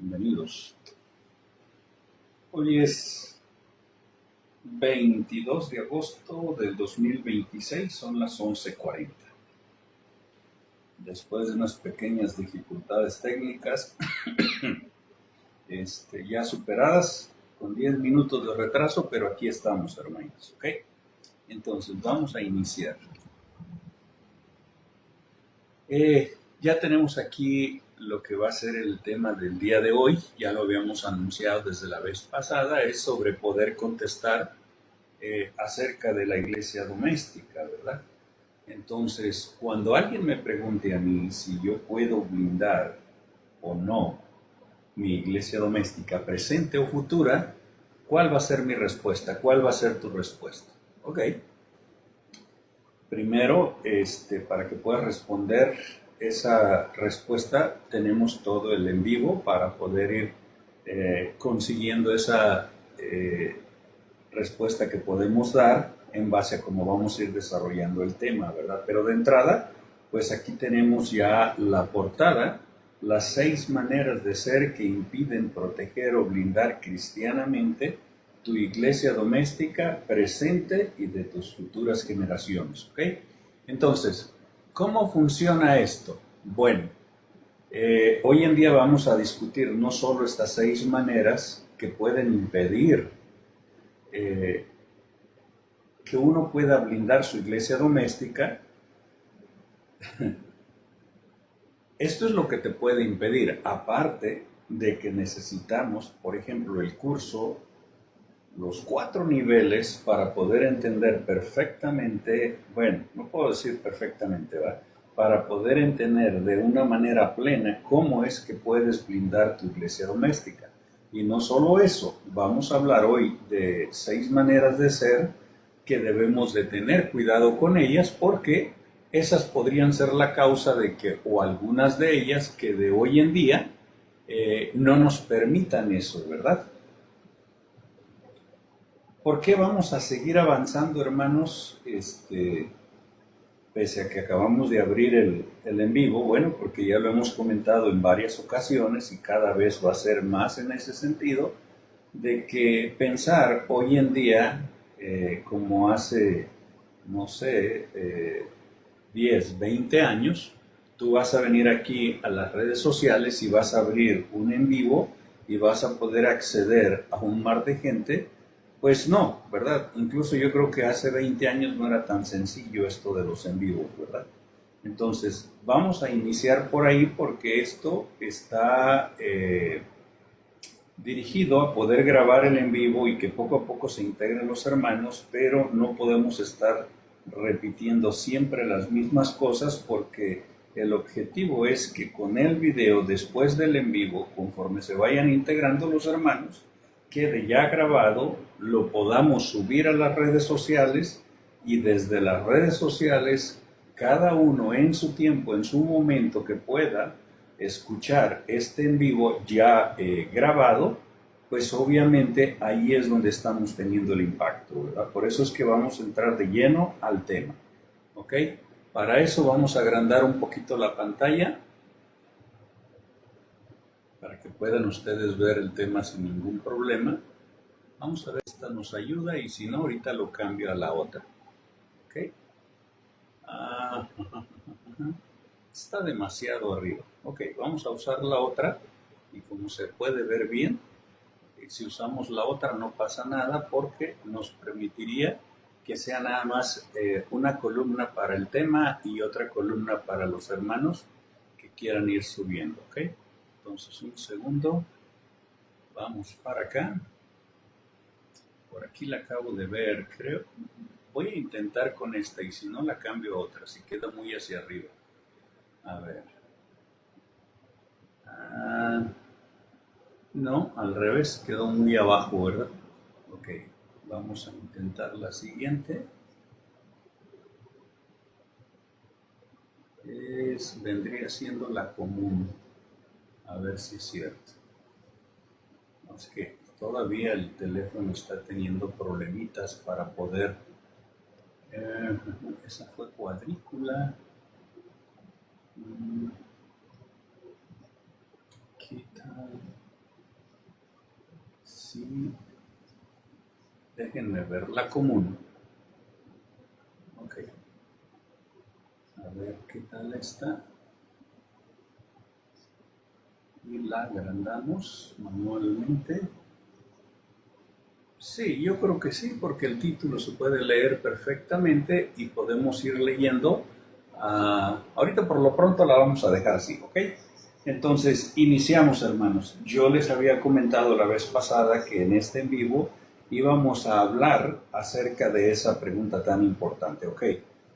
Bienvenidos. Hoy es 22 de agosto del 2026, son las 11:40. Después de unas pequeñas dificultades técnicas, ya superadas, con 10 minutos de retraso, pero aquí estamos, hermanos, ¿ok? Entonces, vamos a iniciar. Ya tenemos aquí lo que va a ser el tema del día de hoy, ya lo habíamos anunciado desde la vez pasada, es sobre poder contestar acerca de la iglesia doméstica, ¿verdad? Entonces, cuando alguien me pregunte a mí si yo puedo blindar o no mi iglesia doméstica, presente o futura, ¿cuál va a ser mi respuesta? ¿Cuál va a ser tu respuesta? Ok. Primero, para que puedas responder esa respuesta, tenemos todo el en vivo para poder ir consiguiendo esa respuesta que podemos dar en base a cómo vamos a ir desarrollando el tema, ¿verdad? Pero de entrada, pues aquí tenemos ya la portada, las 6 maneras de ser que impiden proteger o blindar cristianamente tu iglesia doméstica presente y de tus futuras generaciones, ¿ok? Entonces, ¿cómo funciona esto? Bueno, hoy en día vamos a discutir no solo estas 6 maneras que pueden impedir que uno pueda blindar su iglesia doméstica. Esto es lo que te puede impedir, aparte de que necesitamos, por ejemplo, el curso, los 4 niveles para poder entender perfectamente, bueno, no puedo decir perfectamente, ¿va? Para poder entender de una manera plena cómo es que puedes blindar tu iglesia doméstica. Y no solo eso, vamos a hablar hoy de 6 maneras de ser que debemos de tener cuidado con ellas porque esas podrían ser la causa de que, o algunas de ellas, que de hoy en día no nos permitan eso, ¿verdad? ¿Por qué vamos a seguir avanzando, hermanos? Pese a que acabamos de abrir el en vivo, bueno, porque ya lo hemos comentado en varias ocasiones y cada vez va a ser más en ese sentido, de que pensar hoy en día, como hace, no sé, 10, 20 años, tú vas a venir aquí a las redes sociales y vas a abrir un en vivo y vas a poder acceder a un mar de gente. Pues no, ¿verdad? Incluso yo creo que hace 20 años no era tan sencillo esto de los en vivos, ¿verdad? Entonces, vamos a iniciar por ahí porque esto está dirigido a poder grabar el en vivo y que poco a poco se integren los hermanos, pero no podemos estar repitiendo siempre las mismas cosas porque el objetivo es que con el video después del en vivo, conforme se vayan integrando los hermanos, quede ya grabado, lo podamos subir a las redes sociales y desde las redes sociales cada uno en su tiempo, en su momento que pueda, escuchar este en vivo ya grabado, pues obviamente ahí es donde estamos teniendo el impacto, ¿verdad? Por eso es que vamos a entrar de lleno al tema, ¿ok? Para eso vamos a agrandar un poquito la pantalla para que puedan ustedes ver el tema sin ningún problema. Vamos a ver si esta nos ayuda y si no, ahorita lo cambio a la otra, ¿ok? Está demasiado arriba. Ok, vamos a usar la otra y como se puede ver bien, si usamos la otra no pasa nada porque nos permitiría que sea nada más una columna para el tema y otra columna para los hermanos que quieran ir subiendo, ¿ok? Entonces un segundo, vamos para acá. Por aquí la acabo de ver, creo. Voy a intentar con esta y si no la cambio a otra, si queda muy hacia arriba. A ver. No, al revés, quedó muy abajo, ¿verdad? Ok, vamos a intentar la siguiente. Vendría siendo la común. A ver si es cierto. Es que todavía el teléfono está teniendo problemitas para poder... esa fue cuadrícula. ¿Qué tal? aquí, déjenme ver, la común. Ok. A ver qué tal está. Y la agrandamos manualmente. Sí, yo creo que sí, porque el título se puede leer perfectamente y podemos ir leyendo. Ahorita por lo pronto la vamos a dejar así, ¿ok? Entonces, iniciamos, hermanos. Yo les había comentado la vez pasada que en este en vivo íbamos a hablar acerca de esa pregunta tan importante, ¿ok?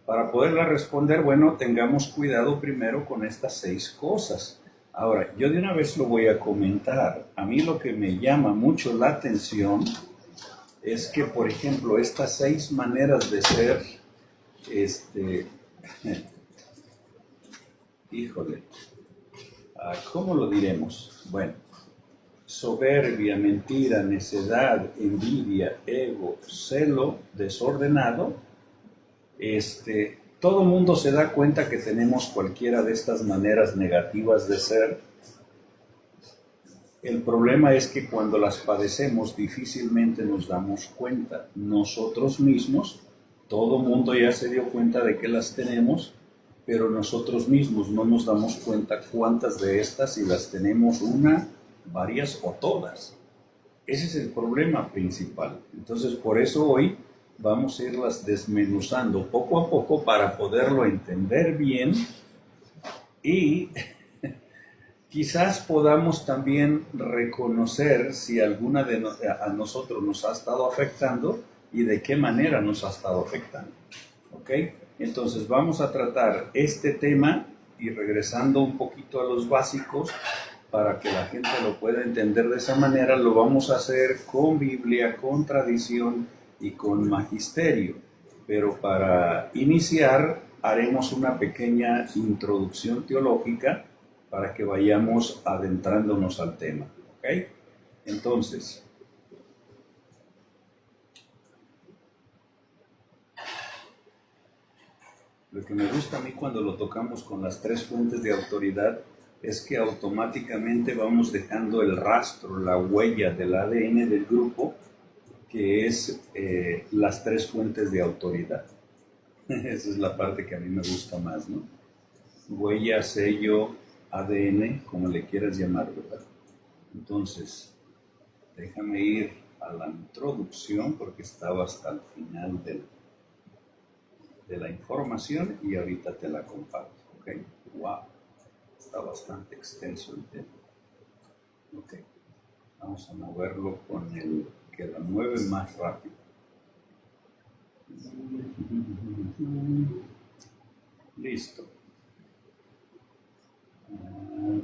Para poderla responder, bueno, tengamos cuidado primero con estas 6 cosas. Ahora, yo de una vez lo voy a comentar. A mí lo que me llama mucho la atención es que, por ejemplo, estas 6 maneras de ser, híjole, ¿cómo lo diremos? Bueno, soberbia, mentira, necedad, envidia, ego, celo, desordenado, todo mundo se da cuenta que tenemos cualquiera de estas maneras negativas de ser. El problema es que cuando las padecemos difícilmente nos damos cuenta. Nosotros mismos, todo mundo ya se dio cuenta de que las tenemos, pero nosotros mismos no nos damos cuenta cuántas de estas, si las tenemos una, varias o todas. Ese es el problema principal. Entonces, por eso hoy vamos a irlas desmenuzando poco a poco para poderlo entender bien y quizás podamos también reconocer si alguna de a nosotros nos ha estado afectando y de qué manera nos ha estado afectando. ¿Ok? Entonces vamos a tratar este tema y regresando un poquito a los básicos para que la gente lo pueda entender de esa manera, lo vamos a hacer con Biblia, con tradición y con magisterio. Pero para iniciar haremos una pequeña introducción teológica para que vayamos adentrándonos al tema. ¿Ok? Entonces, lo que me gusta a mí cuando lo tocamos con las 3 fuentes de autoridad es que automáticamente vamos dejando el rastro, la huella del ADN del grupo, que es las 3 fuentes de autoridad. Esa es la parte que a mí me gusta más, ¿no? Huella, sello, ADN, como le quieras llamar, ¿verdad? Entonces, déjame ir a la introducción porque estaba hasta el final de la información y ahorita te la comparto, ¿ok? Wow, está bastante extenso el tema. Ok, vamos a moverlo con el que la mueve más rápido. Listo.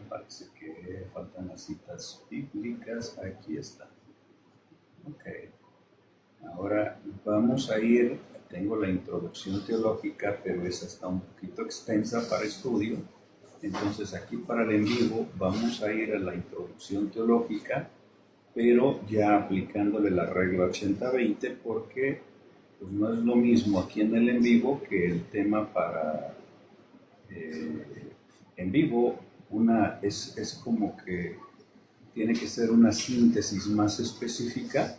Parece que faltan las citas bíblicas. Aquí está. Ok. Ahora vamos a ir, tengo la introducción teológica, pero esa está un poquito extensa para estudio. Entonces aquí para el en vivo vamos a ir a la introducción teológica, pero ya aplicándole la regla 80-20 porque pues, no es lo mismo aquí en el en vivo que el tema para en vivo. Es como que tiene que ser una síntesis más específica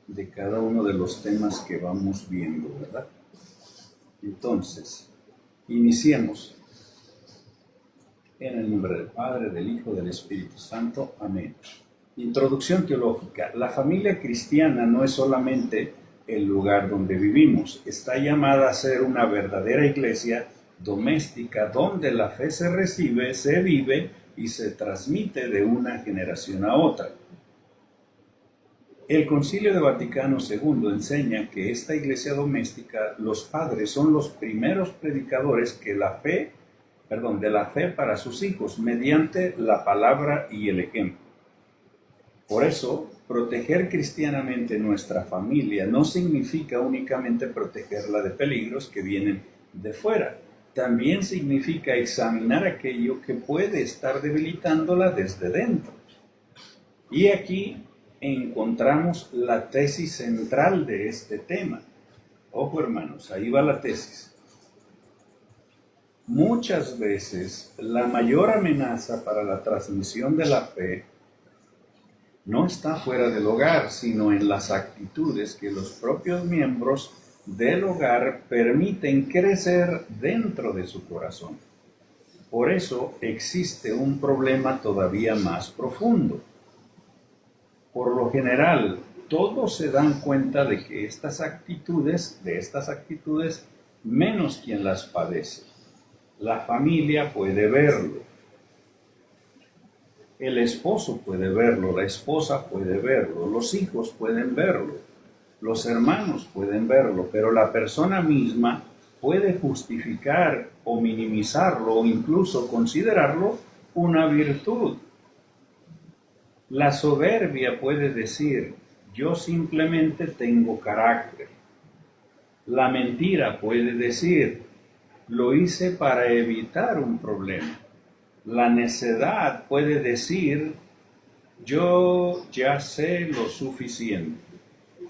de cada uno de los temas que vamos viendo, ¿verdad? Entonces, iniciemos. En el nombre del Padre, del Hijo, del Espíritu Santo. Amén. Introducción teológica. La familia cristiana no es solamente el lugar donde vivimos. Está llamada a ser una verdadera iglesia doméstica donde la fe se recibe, se vive y se transmite de una generación a otra. El Concilio de Vaticano II enseña que esta iglesia doméstica, los padres son los primeros predicadores de la fe para sus hijos, mediante la palabra y el ejemplo. Por eso, proteger cristianamente nuestra familia no significa únicamente protegerla de peligros que vienen de fuera. También significa examinar aquello que puede estar debilitándola desde dentro. Y aquí encontramos la tesis central de este tema. Ojo, hermanos, ahí va la tesis. Muchas veces la mayor amenaza para la transmisión de la fe no está fuera del hogar, sino en las actitudes que los propios miembros del hogar permiten crecer dentro de su corazón. Por eso existe un problema todavía más profundo. Por lo general, todos se dan cuenta de que de estas actitudes, menos quien las padece. La familia puede verlo. El esposo puede verlo, la esposa puede verlo, los hijos pueden verlo, los hermanos pueden verlo, pero la persona misma puede justificar o minimizarlo o incluso considerarlo una virtud. La soberbia puede decir, yo simplemente tengo carácter. La mentira puede decir, lo hice para evitar un problema. La necedad puede decir, yo ya sé lo suficiente.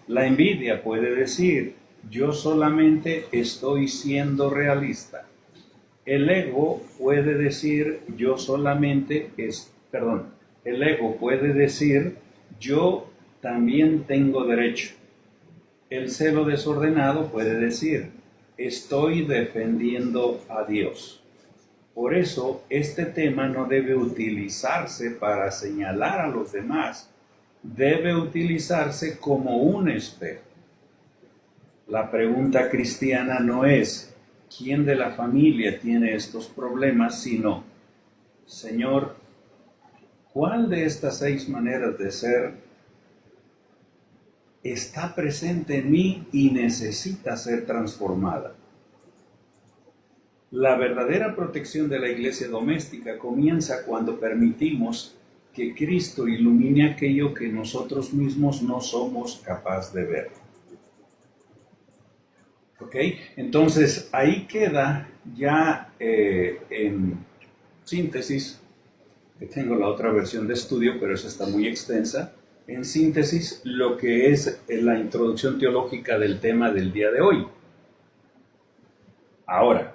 La envidia puede decir, yo solamente estoy siendo realista. El ego puede decir, el ego puede decir, yo también tengo derecho. El celo desordenado puede decir, estoy defendiendo a Dios. Por eso, este tema no debe utilizarse para señalar a los demás, debe utilizarse como un espejo. La pregunta cristiana no es, ¿quién de la familia tiene estos problemas? Sino, Señor, ¿cuál de estas 6 maneras de ser está presente en mí y necesita ser transformada? La verdadera protección de la iglesia doméstica comienza cuando permitimos que Cristo ilumine aquello que nosotros mismos no somos capaces de ver. ¿Ok? Entonces, ahí queda ya en síntesis, que tengo la otra versión de estudio, pero esa está muy extensa, en síntesis lo que es la introducción teológica del tema del día de hoy. Ahora,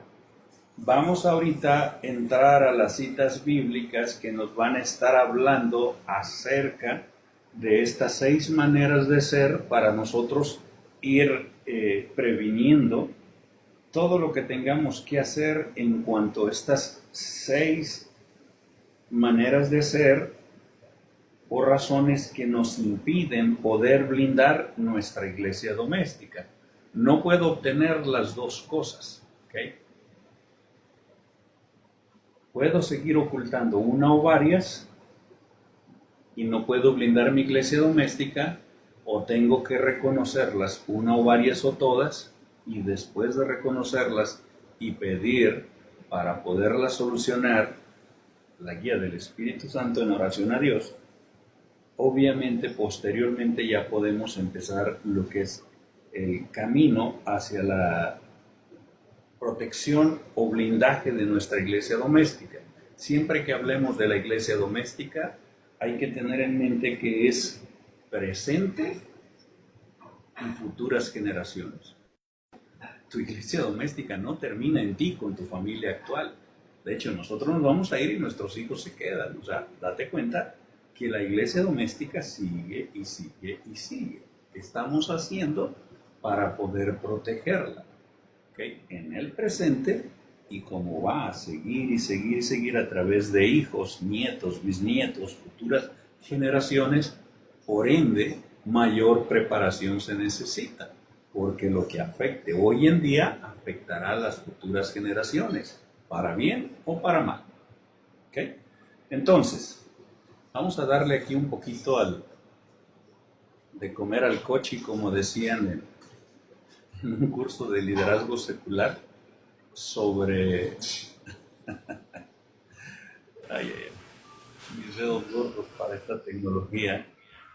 vamos ahorita a entrar a las citas bíblicas que nos van a estar hablando acerca de estas 6 maneras de ser para nosotros ir previniendo todo lo que tengamos que hacer en cuanto a estas 6 maneras de ser o razones que nos impiden poder blindar nuestra iglesia doméstica. No puedo obtener las 2 cosas, ¿ok? Puedo seguir ocultando una o varias y no puedo blindar mi iglesia doméstica, o tengo que reconocerlas una o varias o todas, y después de reconocerlas y pedir para poderlas solucionar, la guía del Espíritu Santo en oración a Dios, obviamente posteriormente ya podemos empezar lo que es el camino hacia la protección o blindaje de nuestra iglesia doméstica. Siempre que hablemos de la iglesia doméstica, hay que tener en mente que es presente y futuras generaciones. Tu iglesia doméstica no termina en ti con tu familia actual. De hecho, nosotros nos vamos a ir y nuestros hijos se quedan. O sea, date cuenta que la iglesia doméstica sigue y sigue y sigue. ¿Qué estamos haciendo para poder protegerla? ¿Okay? En el presente, y cómo va a seguir y seguir y seguir a través de hijos, nietos, bisnietos, futuras generaciones, por ende, mayor preparación se necesita, porque lo que afecte hoy en día afectará a las futuras generaciones, para bien o para mal. ¿Okay? Entonces, vamos a darle aquí un poquito de comer al coche, como decían en un curso de liderazgo secular sobre mis dedos gordos para esta tecnología.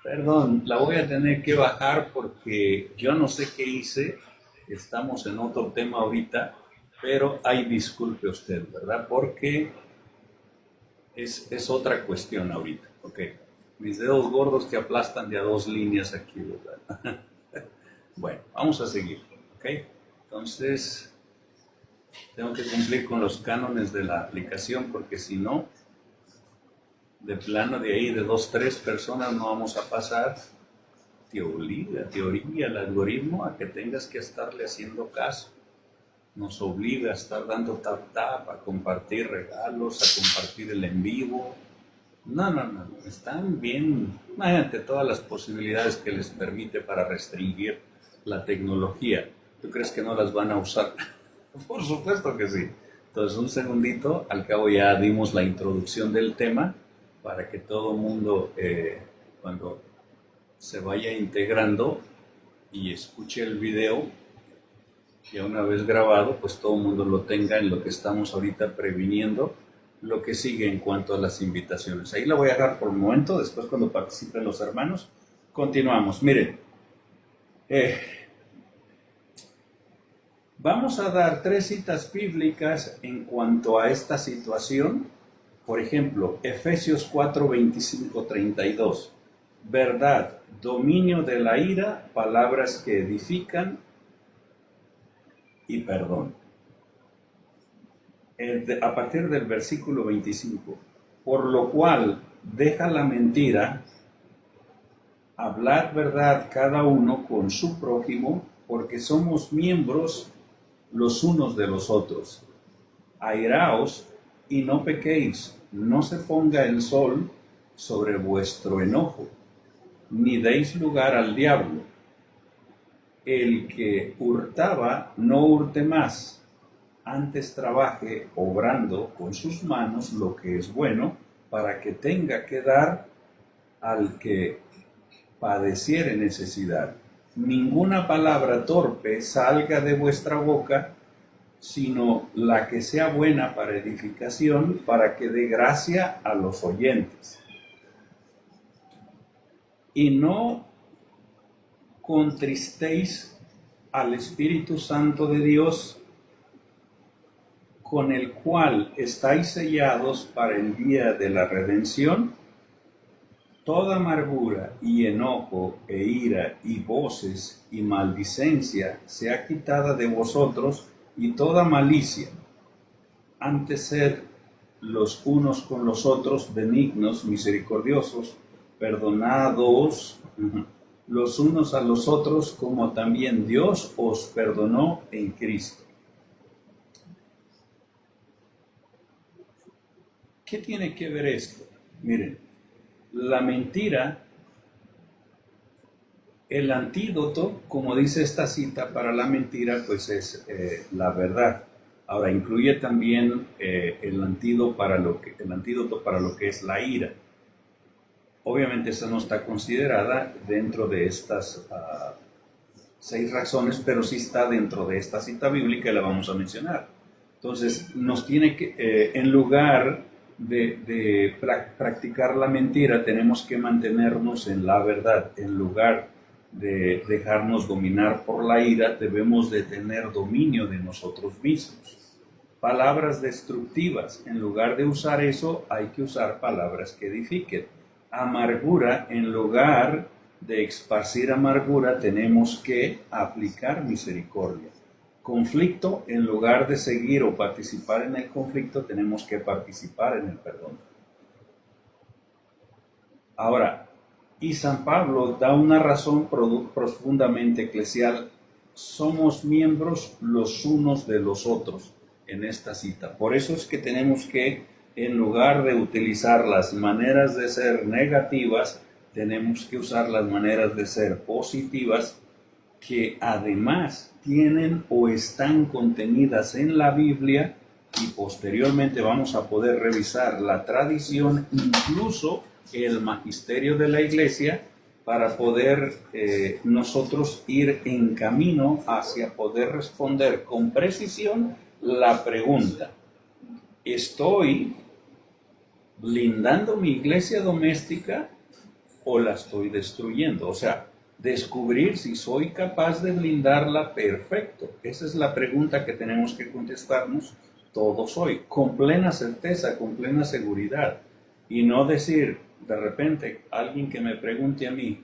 Perdón, la voy a tener que bajar porque yo no sé qué hice, estamos en otro tema ahorita, pero ahí disculpe usted, ¿verdad? Porque es otra cuestión ahorita, ¿ok? Mis dedos gordos que aplastan de a 2 líneas aquí, ¿verdad? Bueno, vamos a seguir, ¿ok? Entonces, tengo que cumplir con los cánones de la aplicación porque si no, De plano de ahí, de 2, 3 personas no vamos a pasar. Te orilla el algoritmo a que tengas que estarle haciendo caso. Nos obliga a estar dando tap tap, a compartir regalos, a compartir el en vivo. No. Están bien, imagínate todas las posibilidades que les permite para restringir la tecnología. ¿Tú crees que no las van a usar? Por supuesto que sí. Entonces, un segundito, al cabo ya dimos la introducción del tema para que todo el mundo, cuando se vaya integrando y escuche el video, ya una vez grabado, pues todo el mundo lo tenga en lo que estamos ahorita previniendo, lo que sigue en cuanto a las invitaciones. Ahí la voy a dejar por un momento, después cuando participen los hermanos, continuamos. Miren, vamos a dar 3 citas bíblicas en cuanto a esta situación. Por ejemplo, Efesios 4, 25, 32. Verdad, dominio de la ira, palabras que edifican y perdón. A partir del versículo 25. Por lo cual, deja la mentira, hablad verdad cada uno con su prójimo, porque somos miembros los unos de los otros. Airaos y no pequéis, no se ponga el sol sobre vuestro enojo, ni deis lugar al diablo. El que hurtaba, no hurte más, antes trabaje obrando con sus manos lo que es bueno, para que tenga que dar al que padeciere necesidad. Ninguna palabra torpe salga de vuestra boca, sino la que sea buena para edificación, para que dé gracia a los oyentes. Y no contristéis al Espíritu Santo de Dios, con el cual estáis sellados para el día de la redención. Toda amargura y enojo e ira y voces y maldicencia sea quitada de vosotros, y toda malicia. Antes sed los unos con los otros benignos, misericordiosos, perdonados los unos a los otros, como también Dios os perdonó en Cristo. ¿Qué tiene que ver esto? Miren, la mentira, el antídoto, como dice esta cita, para la mentira, pues es la verdad. Ahora, incluye también el antídoto para lo que es la ira. Obviamente esta no está considerada dentro de estas 6 razones, pero sí está dentro de esta cita bíblica y la vamos a mencionar. Entonces, nos tiene que, en lugar de practicar la mentira, tenemos que mantenernos en la verdad. En lugar de dejarnos dominar por la ira, debemos de tener dominio de nosotros mismos. Palabras destructivas, en lugar de usar eso, hay que usar palabras que edifiquen. Amargura, en lugar de esparcir amargura, tenemos que aplicar misericordia. Conflicto, en lugar de seguir o participar en el conflicto, tenemos que participar en el perdón. Ahora, y San Pablo da una razón profundamente eclesial. Somos miembros los unos de los otros en esta cita. Por eso es que tenemos que, en lugar de utilizar las maneras de ser negativas, tenemos que usar las maneras de ser positivas, que además tienen o están contenidas en la Biblia, y posteriormente vamos a poder revisar la tradición, incluso el magisterio de la Iglesia, para poder nosotros ir en camino hacia poder responder con precisión la pregunta: ¿estoy blindando mi iglesia doméstica o la estoy destruyendo? O sea, descubrir si soy capaz de blindarla. Perfecto. Esa es la pregunta que tenemos que contestarnos todos hoy, con plena certeza, con plena seguridad. Y no decir, de repente, alguien que me pregunte a mí,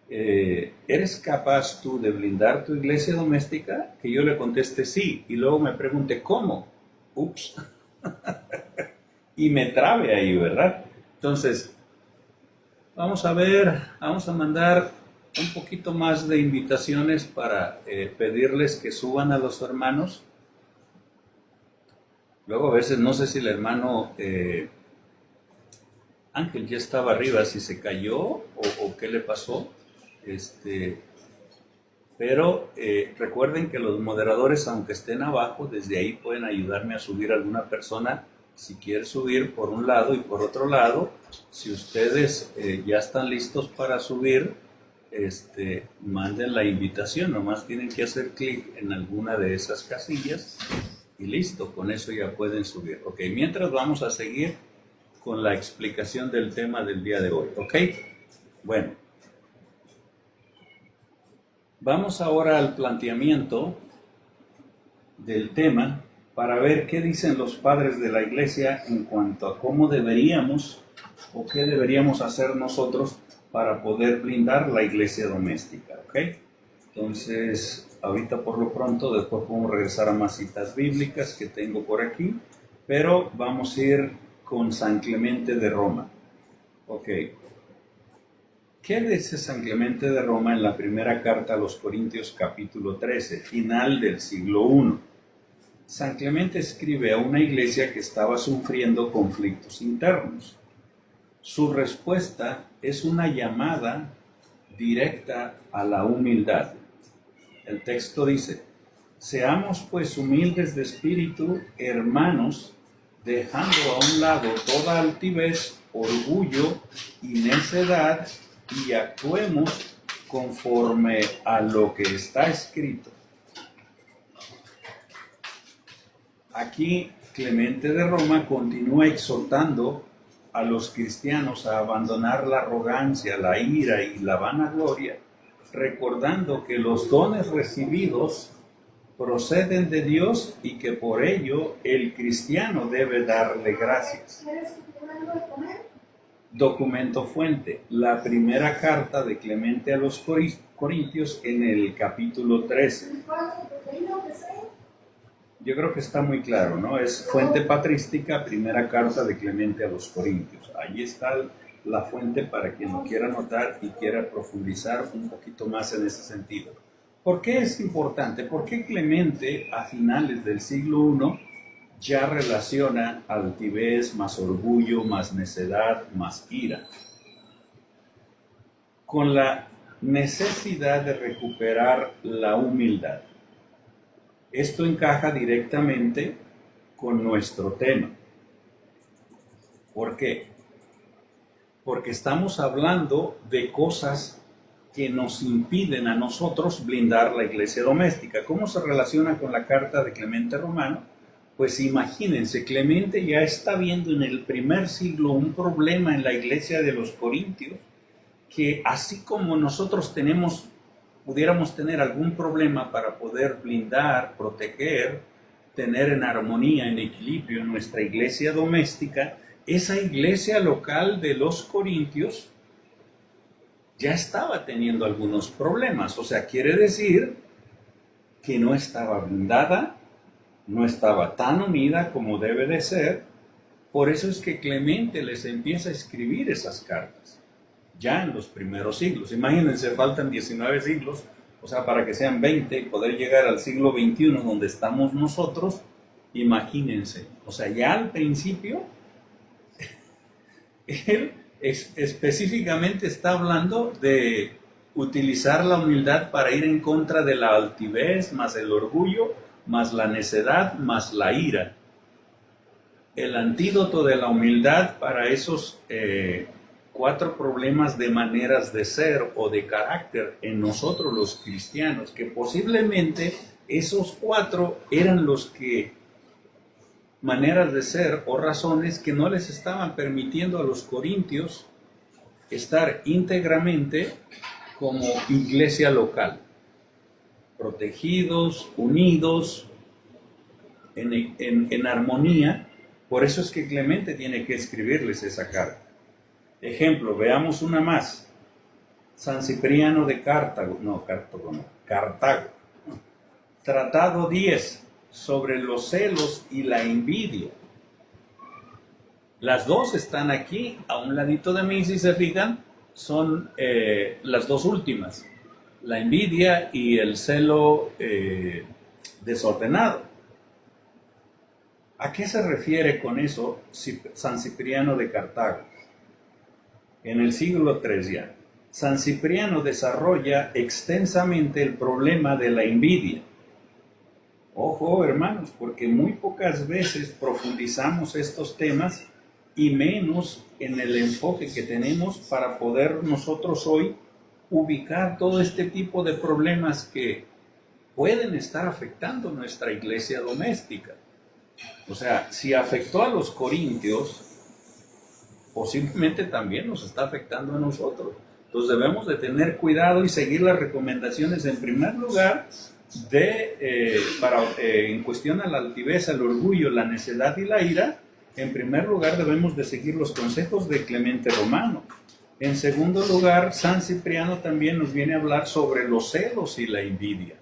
¿eres capaz tú de blindar tu iglesia doméstica? Que yo le conteste sí, y luego me pregunte, ¿cómo? Ups. Y me trabe ahí, ¿verdad? Entonces, vamos a ver, vamos a mandar un poquito más de invitaciones para pedirles que suban a los hermanos. Luego a veces no sé si el hermano Ángel ya estaba arriba, si se cayó o qué le pasó. Pero recuerden que los moderadores, aunque estén abajo, desde ahí pueden ayudarme a subir a alguna persona si quiere subir por un lado y por otro lado. Si ustedes ya están listos para subir, manden la invitación, nomás tienen que hacer clic en alguna de esas casillas y listo, con eso ya pueden subir. Ok, mientras vamos a seguir con la explicación del tema del día de hoy. Ok, bueno, vamos ahora al planteamiento del tema para ver qué dicen los padres de la iglesia en cuanto a cómo deberíamos o qué deberíamos hacer nosotros para poder blindar la iglesia doméstica, ¿ok? Entonces, ahorita por lo pronto, después podemos regresar a más citas bíblicas que tengo por aquí, pero vamos a ir con San Clemente de Roma. Ok. ¿Qué dice San Clemente de Roma en la primera carta a los Corintios capítulo 13, final del siglo I? San Clemente escribe a una iglesia que estaba sufriendo conflictos internos. Su respuesta es una llamada directa a la humildad. El texto dice: seamos pues humildes de espíritu, hermanos, dejando a un lado toda altivez, orgullo y necedad, y actuemos conforme a lo que está escrito. Aquí Clemente de Roma continúa exhortando a los cristianos a abandonar la arrogancia, la ira y la vanagloria, recordando que los dones recibidos proceden de Dios y que por ello el cristiano debe darle gracias. Documento fuente: la primera carta de Clemente a los Corintios en el capítulo 13. Yo creo que está muy claro, ¿no? Es fuente patrística, primera carta de Clemente a los Corintios. Ahí está la fuente para quien lo quiera anotar y quiera profundizar un poquito más en ese sentido. ¿Por qué es importante? ¿Por qué Clemente a finales del siglo I ya relaciona altivez más orgullo, más necedad, más ira con la necesidad de recuperar la humildad? Esto encaja directamente con nuestro tema. ¿Por qué? Porque estamos hablando de cosas que nos impiden a nosotros blindar la iglesia doméstica. ¿Cómo se relaciona con la carta de Clemente Romano? Pues imagínense, Clemente ya está viendo en el primer siglo un problema en la iglesia de los Corintios, que así como nosotros pudiéramos tener algún problema para poder blindar, proteger, tener en armonía, en equilibrio nuestra iglesia doméstica, esa iglesia local de los Corintios ya estaba teniendo algunos problemas. O sea, quiere decir que no estaba blindada, no estaba tan unida como debe de ser. Por eso es que Clemente les empieza a escribir esas cartas ya en los primeros siglos. Imagínense, faltan 19 siglos, o sea, para que sean 20 y poder llegar al siglo XXI donde estamos nosotros. Imagínense, o sea, ya al principio él específicamente está hablando de utilizar la humildad para ir en contra de la altivez, más el orgullo, más la necedad, más la ira. El antídoto de la humildad para esos 4 problemas de maneras de ser o de carácter en nosotros los cristianos, que posiblemente esos 4 eran los que maneras de ser o razones que no les estaban permitiendo a los corintios estar íntegramente como iglesia local, protegidos, unidos, en armonía. Por eso es que Clemente tiene que escribirles esa carta. Ejemplo, veamos una más. San Cipriano de Cartago. Tratado 10 sobre los celos y la envidia. Las dos están aquí, a un ladito de mí, si se fijan, son las dos últimas, la envidia y el celo desordenado. ¿A qué se refiere con eso San Cipriano de Cartago? En el siglo III ya, San Cipriano desarrolla extensamente el problema de la envidia. Ojo, hermanos, porque muy pocas veces profundizamos estos temas y menos en el enfoque que tenemos para poder nosotros hoy ubicar todo este tipo de problemas que pueden estar afectando nuestra iglesia doméstica. O sea, si afectó a los corintios, posiblemente también nos está afectando a nosotros. Entonces debemos de tener cuidado y seguir las recomendaciones en primer lugar en cuestión a la altivez, el orgullo, la necedad y la ira. En primer lugar debemos de seguir los consejos de Clemente Romano. En segundo lugar, San Cipriano también nos viene a hablar sobre los celos y la envidia.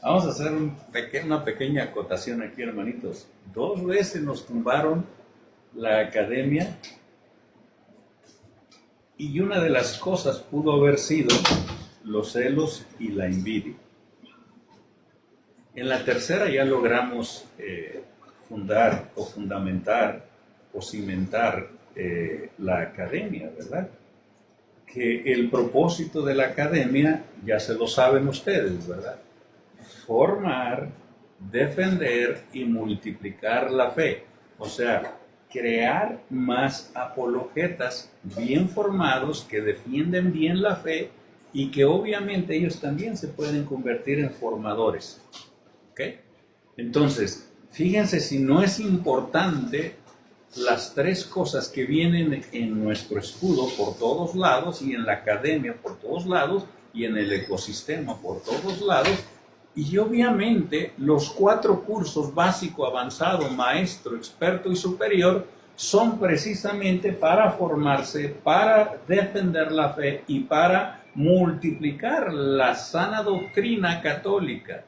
Vamos a hacer una pequeña acotación aquí, hermanitos. 2 veces nos tumbaron la academia y una de las cosas pudo haber sido los celos y la envidia. En la tercera ya logramos fundar o fundamentar o cimentar la academia, ¿verdad? Que el propósito de la academia ya se lo saben ustedes, ¿verdad? Formar, defender y multiplicar la fe. O sea, crear más apologetas bien formados que defienden bien la fe y que obviamente ellos también se pueden convertir en formadores. ¿Ok? Entonces, fíjense si no es importante las 3 cosas que vienen en nuestro escudo por todos lados y en la academia por todos lados y en el ecosistema por todos lados. Y obviamente los 4 cursos básico, avanzado, maestro, experto y superior son precisamente para formarse, para defender la fe y para multiplicar la sana doctrina católica.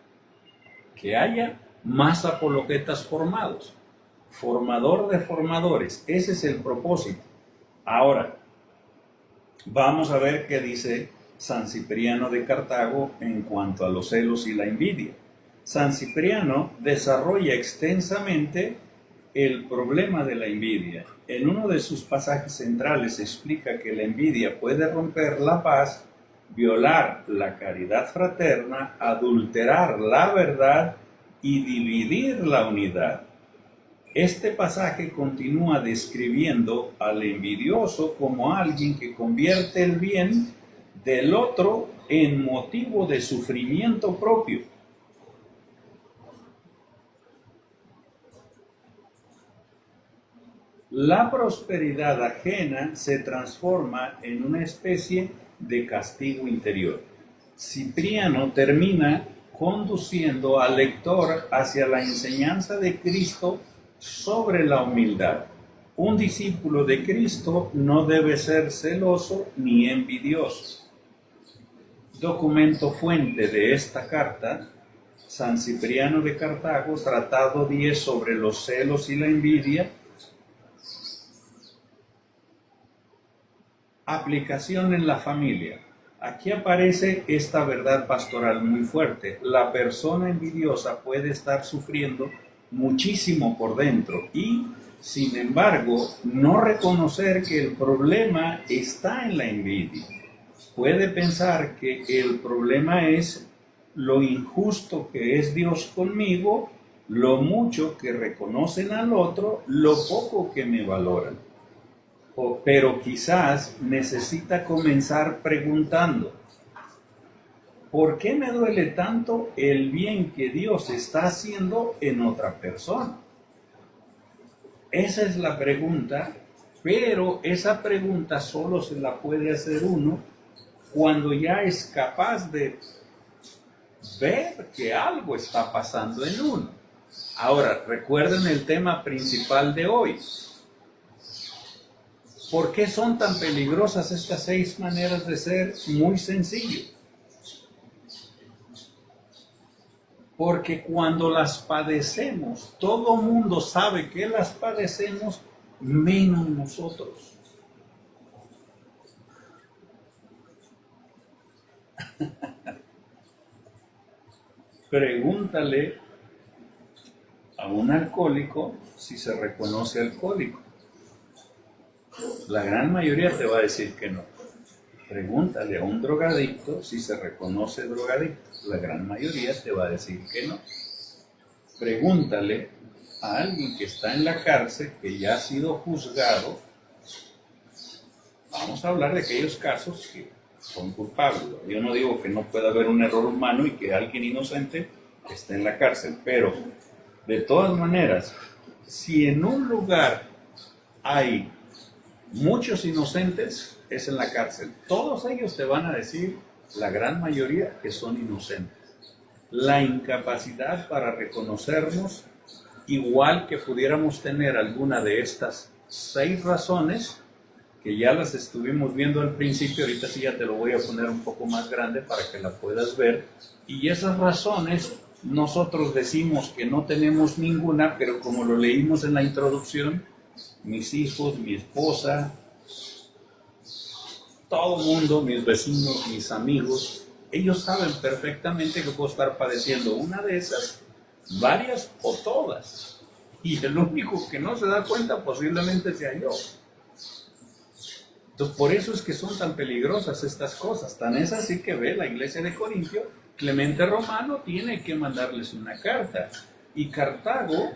Que haya más apologetas formados, formador de formadores, ese es el propósito. Ahora, vamos a ver qué dice San Cipriano de Cartago en cuanto a los celos y la envidia. San Cipriano desarrolla extensamente el problema de la envidia. En uno de sus pasajes centrales explica que la envidia puede romper la paz, violar la caridad fraterna, adulterar la verdad y dividir la unidad. Este pasaje continúa describiendo al envidioso como alguien que convierte el bien del otro en motivo de sufrimiento propio. La prosperidad ajena se transforma en una especie de castigo interior. Cipriano termina conduciendo al lector hacia la enseñanza de Cristo sobre la humildad. Un discípulo de Cristo no debe ser celoso ni envidioso. Documento fuente de esta carta, San Cipriano de Cartago, Tratado 10 sobre los celos y la envidia. Aplicación en la familia. Aquí aparece esta verdad pastoral muy fuerte. La persona envidiosa puede estar sufriendo muchísimo por dentro y, sin embargo, no reconocer que el problema está en la envidia. Puede pensar que el problema es lo injusto que es Dios conmigo, lo mucho que reconocen al otro, lo poco que me valoran. Pero quizás necesita comenzar preguntando, ¿por qué me duele tanto el bien que Dios está haciendo en otra persona? Esa es la pregunta, pero esa pregunta solo se la puede hacer uno cuando ya es capaz de ver que algo está pasando en uno. Ahora, recuerden el tema principal de hoy. ¿Por qué son tan peligrosas estas 6 maneras de ser? Muy sencillo. Porque cuando las padecemos, todo mundo sabe que las padecemos, menos nosotros. Pregúntale a un alcohólico si se reconoce alcohólico. La gran mayoría te va a decir que no. Pregúntale a un drogadicto si se reconoce drogadicto. La gran mayoría te va a decir que no. Pregúntale a alguien que está en la cárcel, que ya ha sido juzgado. Vamos a hablar de aquellos casos que son culpables. Yo no digo que no pueda haber un error humano y que alguien inocente esté en la cárcel, pero de todas maneras, si en un lugar hay muchos inocentes, es en la cárcel. Todos ellos te van a decir, la gran mayoría, que son inocentes. La incapacidad para reconocernos, igual que pudiéramos tener alguna de estas 6 razones, que ya las estuvimos viendo al principio, ahorita sí ya te lo voy a poner un poco más grande para que la puedas ver, y esas razones nosotros decimos que no tenemos ninguna, pero como lo leímos en la introducción, mis hijos, mi esposa, todo el mundo, mis vecinos, mis amigos, ellos saben perfectamente que puedo estar padeciendo una de esas, varias o todas, y el único que no se da cuenta posiblemente sea yo. Entonces, por eso es que son tan peligrosas estas cosas. Tan es así que ve la iglesia de Corintio, Clemente Romano tiene que mandarles una carta. Y Cartago,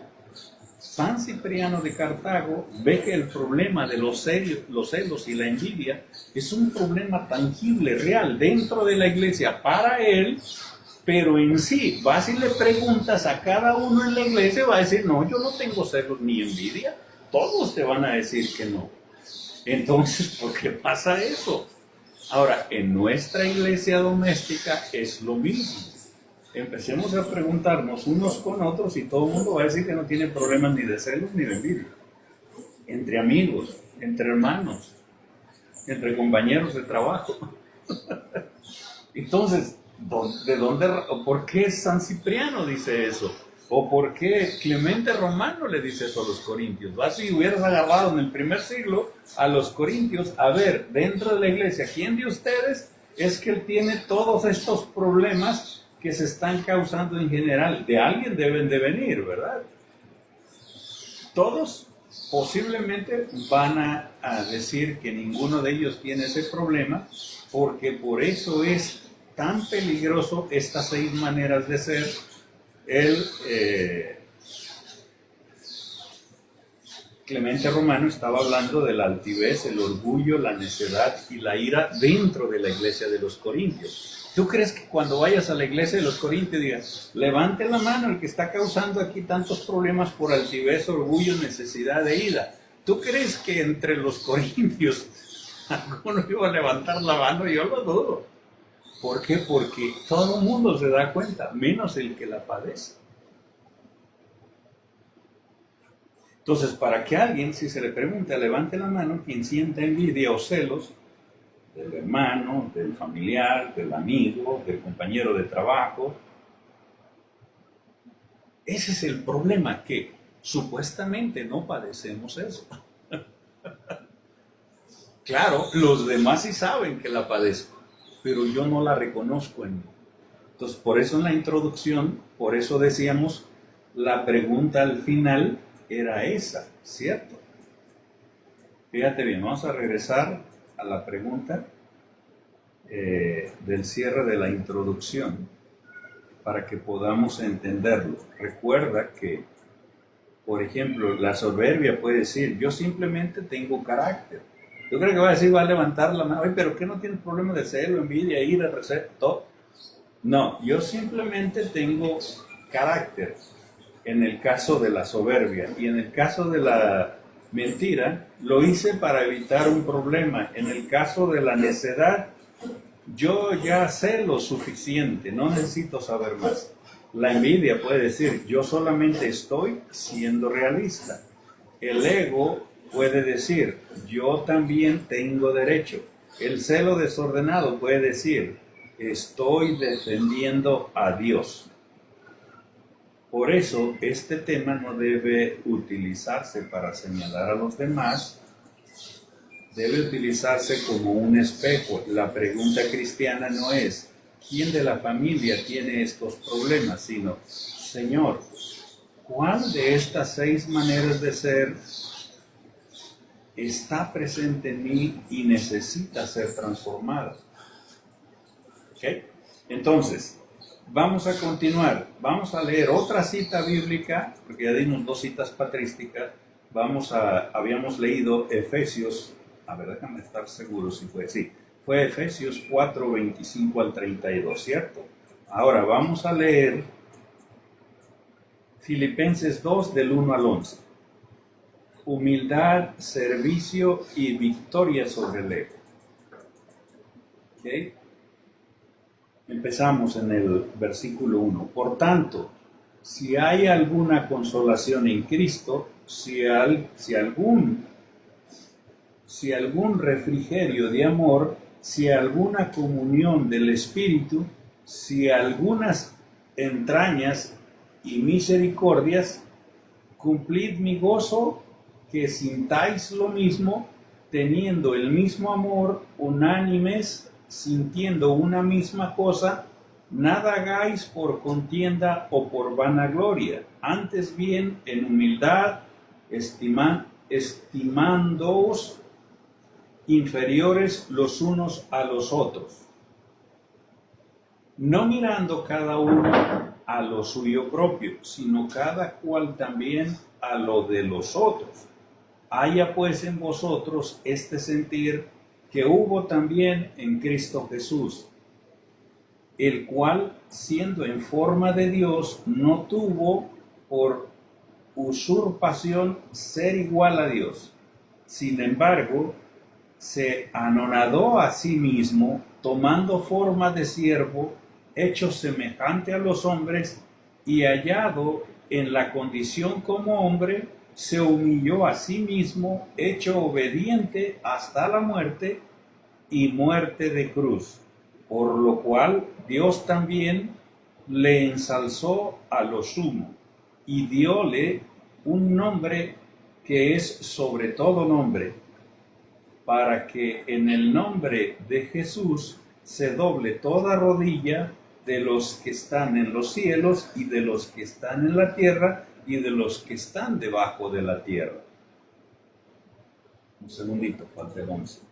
San Cipriano de Cartago, ve que el problema de los celos y la envidia es un problema tangible, real, dentro de la iglesia para él, pero en sí, vas y le preguntas a cada uno en la iglesia, va a decir, no, yo no tengo celos ni envidia. Todos te van a decir que no. Entonces, ¿por qué pasa eso? Ahora, en nuestra iglesia doméstica es lo mismo. Empecemos a preguntarnos unos con otros y todo el mundo va a decir que no tiene problemas ni de celos ni de envidia. Entre amigos, entre hermanos, entre compañeros de trabajo. Entonces, ¿de dónde, o por qué San Cipriano dice eso? ¿O por qué Clemente Romano le dice eso a los corintios? Vas si hubieras agarrado en el primer siglo a los corintios, a ver, dentro de la iglesia, ¿quién de ustedes es que él tiene todos estos problemas que se están causando en general? De alguien deben de venir, ¿verdad? Todos posiblemente van a decir que ninguno de ellos tiene ese problema, porque por eso es tan peligroso estas 6 maneras de ser. Clemente Romano estaba hablando de la altivez, el orgullo, la necedad y la ira dentro de la iglesia de los corintios. ¿Tú crees que cuando vayas a la iglesia de los corintios digas, levante la mano el que está causando aquí tantos problemas por altivez, orgullo, necesidad e ira? ¿Tú crees que entre los corintios alguno iba a levantar la mano? Yo lo dudo. ¿Por qué? Porque todo el mundo se da cuenta, menos el que la padece. Entonces, para que alguien, si se le pregunta, levante la mano, quien sienta envidia o celos del hermano, del familiar, del amigo, del compañero de trabajo, ese es el problema, que supuestamente no padecemos eso. Claro, los demás sí saben que la padezco, pero yo no la reconozco en mí. Entonces, por eso en la introducción, por eso decíamos, la pregunta al final era esa, ¿cierto? Fíjate bien, vamos a regresar a la pregunta del cierre de la introducción para que podamos entenderlo. Recuerda que, por ejemplo, la soberbia puede decir, yo simplemente tengo carácter. Yo creo que va a decir, va a levantar la mano, pero ¿qué no tiene problema de celo, envidia, ira, todo? No, yo simplemente tengo carácter en el caso de la soberbia, y en el caso de la mentira, lo hice para evitar un problema. En el caso de la necedad, yo ya sé lo suficiente, no necesito saber más. La envidia puede decir, yo solamente estoy siendo realista. El ego puede decir, yo también tengo derecho. El celo desordenado puede decir, estoy defendiendo a Dios. Por eso este tema no debe utilizarse para señalar a los demás, debe utilizarse como un espejo. La pregunta cristiana no es ¿quién de la familia tiene estos problemas? Sino, Señor, ¿cuál de estas 6 maneras de ser está presente en mí y necesita ser transformada? ¿Okay? Entonces, vamos a continuar. Vamos a leer otra cita bíblica, porque ya dimos 2 citas patrísticas. Habíamos leído Efesios, a ver, déjame estar seguro si fue así. Fue Efesios 4, 25 al 32, ¿cierto? Ahora vamos a leer Filipenses 2, del 1 al 11. Humildad, servicio y victoria sobre el ego. ¿Okay? Empezamos en el versículo 1. Por tanto, si hay alguna consolación en Cristo, si algún refrigerio de amor, si alguna comunión del Espíritu, si algunas entrañas y misericordias, cumplid mi gozo, que sintáis lo mismo, teniendo el mismo amor, unánimes, sintiendo una misma cosa, nada hagáis por contienda o por vanagloria, antes bien en humildad, estimándoos inferiores los unos a los otros, no mirando cada uno a lo suyo propio, sino cada cual también a lo de los otros. Haya pues en vosotros este sentir que hubo también en Cristo Jesús, el cual, siendo en forma de Dios, no tuvo por usurpación ser igual a Dios. Sin embargo, se anonadó a sí mismo, tomando forma de siervo, hecho semejante a los hombres, y hallado en la condición como hombre, se humilló a sí mismo, hecho obediente hasta la muerte y muerte de cruz, por lo cual Dios también le ensalzó a lo sumo y dióle un nombre que es sobre todo nombre, para que en el nombre de Jesús se doble toda rodilla de los que están en los cielos y de los que están en la tierra y de los que están debajo de la tierra. Un segundito, falta el 11.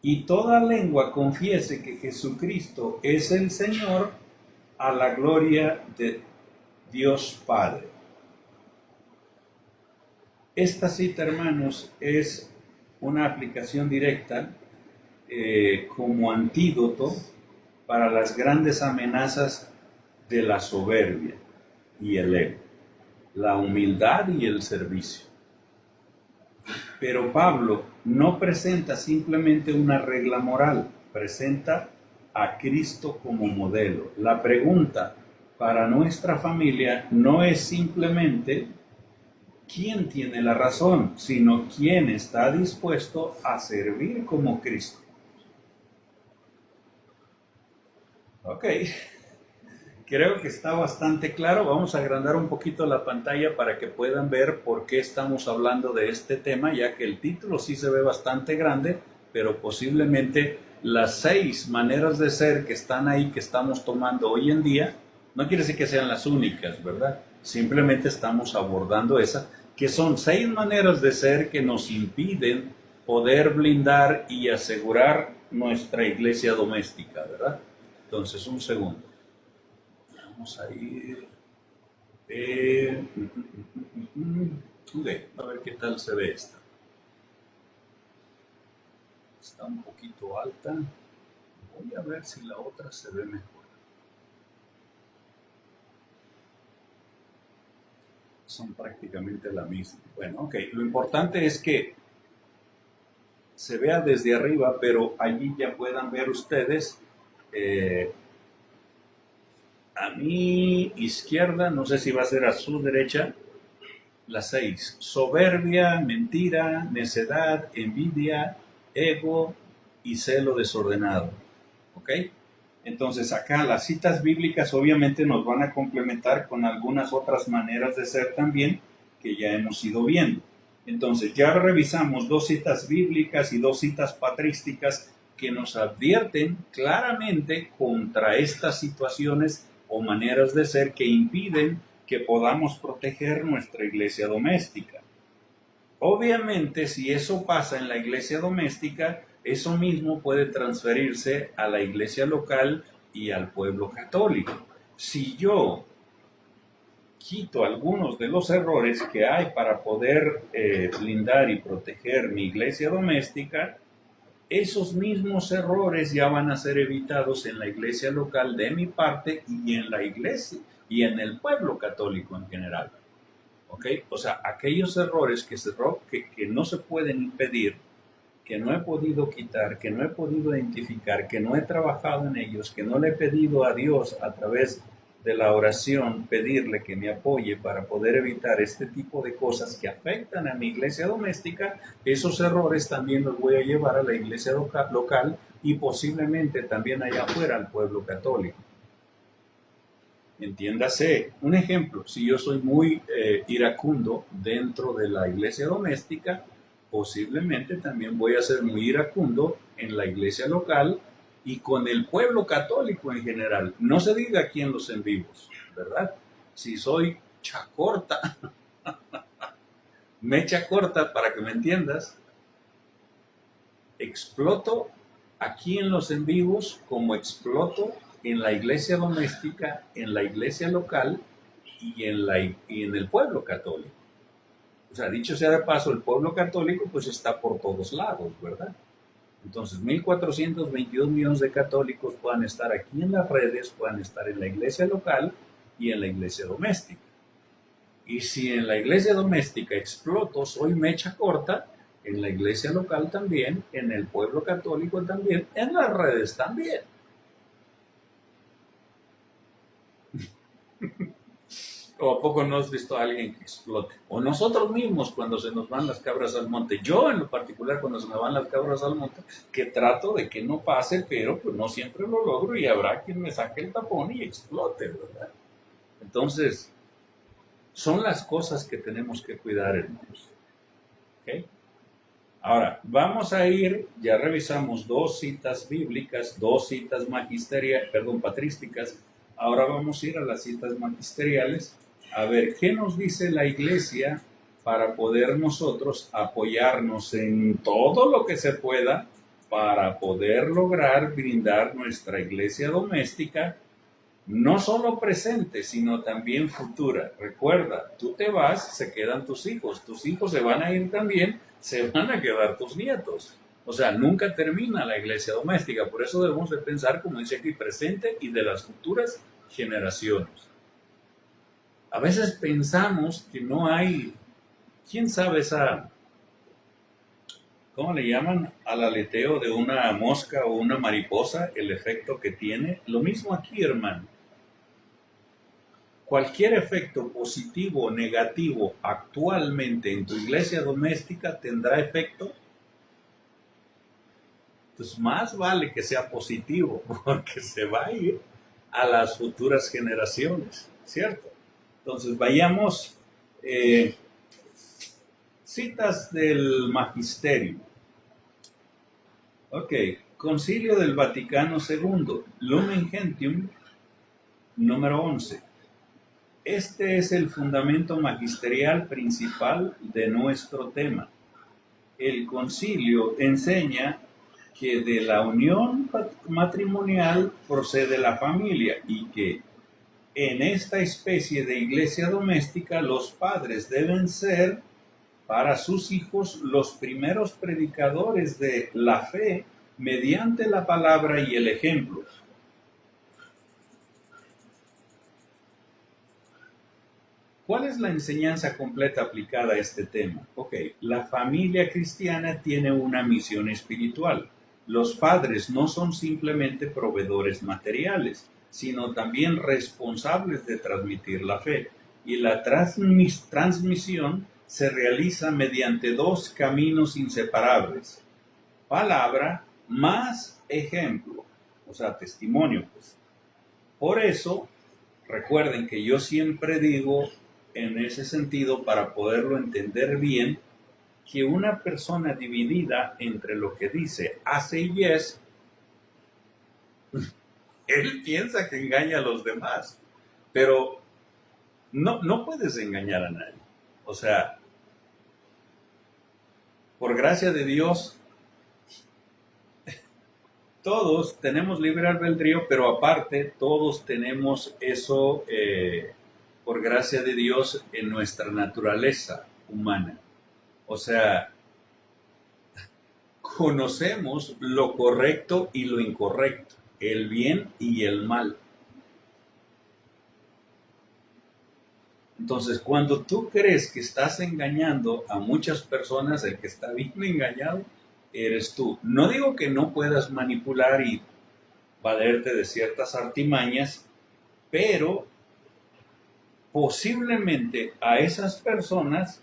Y toda lengua confiese que Jesucristo es el Señor, a la gloria de Dios Padre. Esta cita, hermanos, es una aplicación directa como antídoto para las grandes amenazas de la soberbia y el ego, la humildad y el servicio. Pero Pablo no presenta simplemente una regla moral, presenta a Cristo como modelo. La pregunta para nuestra familia no es simplemente quién tiene la razón, sino quién está dispuesto a servir como Cristo. Ok, creo que está bastante claro. Vamos a agrandar un poquito la pantalla para que puedan ver por qué estamos hablando de este tema, ya que el título sí se ve bastante grande, pero posiblemente las 6 maneras de ser que están ahí, que estamos tomando hoy en día, no quiere decir que sean las únicas, ¿verdad? Simplemente estamos abordando esas, que son 6 maneras de ser que nos impiden poder blindar y asegurar nuestra iglesia doméstica, ¿verdad? Entonces, un segundo. Vamos a ir. A ver qué tal se ve esta. Está un poquito alta. Voy a ver si la otra se ve mejor. Son prácticamente la misma. Bueno, ok. Lo importante es que se vea desde arriba, pero allí ya puedan ver ustedes a mi izquierda, no sé si va a ser a su derecha, las 6. Soberbia, mentira, necedad, envidia, ego y celo desordenado. ¿Ok? Entonces acá las citas bíblicas obviamente nos van a complementar con algunas otras maneras de ser también que ya hemos ido viendo. Entonces ya revisamos 2 citas bíblicas y 2 citas patrísticas que nos advierten claramente contra estas situaciones o maneras de ser que impiden que podamos proteger nuestra iglesia doméstica. Obviamente, si eso pasa en la iglesia doméstica, eso mismo puede transferirse a la iglesia local y al pueblo católico. Si yo quito algunos de los errores que hay para poder blindar y proteger mi iglesia doméstica, esos mismos errores ya van a ser evitados en la iglesia local de mi parte y en la iglesia y en el pueblo católico en general. ¿Ok? O sea, aquellos errores que no se pueden impedir, que no he podido quitar, que no he podido identificar, que no he trabajado en ellos, que no le he pedido a Dios a través de la oración, pedirle que me apoye para poder evitar este tipo de cosas que afectan a mi iglesia doméstica, esos errores también los voy a llevar a la iglesia local y posiblemente también allá afuera al pueblo católico. Entiéndase, un ejemplo, si yo soy muy iracundo dentro de la iglesia doméstica, posiblemente también voy a ser muy iracundo en la iglesia local y con el pueblo católico en general. No se diga aquí en los en vivos, ¿verdad? Si soy chacorta, mecha corta, para que me entiendas, exploto aquí en los en vivos como exploto en la iglesia doméstica, en la iglesia local y en el pueblo católico. O sea, dicho sea de paso, el pueblo católico pues está por todos lados, ¿verdad? Entonces, 1.422 millones de católicos puedan estar aquí en las redes, puedan estar en la iglesia local y en la iglesia doméstica. Y si en la iglesia doméstica exploto, soy mecha corta, en la iglesia local también, en el pueblo católico también, en las redes también. ¿O a poco no has visto a alguien que explote? O nosotros mismos cuando se nos van las cabras al monte. Yo en lo particular cuando se me van las cabras al monte, que trato de que no pase, pero pues no siempre lo logro y habrá quien me saque el tapón y explote, ¿verdad? Entonces, son las cosas que tenemos que cuidar, hermanos. ¿Ok? Ahora, vamos a ir, ya revisamos 2 citas bíblicas, 2 citas patrísticas. Ahora vamos a ir a las citas magisteriales a ver qué nos dice la iglesia para poder nosotros apoyarnos en todo lo que se pueda para poder lograr brindar nuestra iglesia doméstica, no solo presente, sino también futura. Recuerda, tú te vas, se quedan tus hijos se van a ir también, se van a quedar tus nietos. O sea, nunca termina la iglesia doméstica, por eso debemos de pensar, como dice aquí, presente y de las futuras generaciones. A veces pensamos que no hay, ¿quién sabe cómo le llaman al aleteo de una mosca o una mariposa, el efecto que tiene? Lo mismo aquí, hermano. Cualquier efecto positivo o negativo actualmente en tu iglesia doméstica tendrá efecto. Pues más vale que sea positivo, porque se va a ir a las futuras generaciones, ¿cierto? Entonces vayamos, citas del magisterio. Ok, Concilio del Vaticano II, Lumen Gentium, número 11. Este es el fundamento magisterial principal de nuestro tema. El concilio enseña que de la unión matrimonial procede la familia y que en esta especie de iglesia doméstica los padres deben ser para sus hijos los primeros predicadores de la fe mediante la palabra y el ejemplo. ¿Cuál es la enseñanza completa aplicada a este tema? Ok, la familia cristiana tiene una misión espiritual. Los padres no son simplemente proveedores materiales, sino también responsables de transmitir la fe. Y la transmisión se realiza mediante 2 caminos inseparables: palabra más ejemplo. o sea, testimonio, pues. Por eso, recuerden que yo siempre digo en ese sentido, para poderlo entender bien, que una persona dividida entre lo que dice, hace y es, él piensa que engaña a los demás, pero no puedes engañar a nadie. O sea, por gracia de Dios, todos tenemos libre albedrío, pero aparte todos tenemos eso, por gracia de Dios, en nuestra naturaleza humana. O sea, conocemos lo correcto y lo incorrecto, el bien y el mal. Entonces, cuando tú crees que estás engañando a muchas personas, el que está bien engañado eres tú. No digo que no puedas manipular y valerte de ciertas artimañas, pero posiblemente a esas personas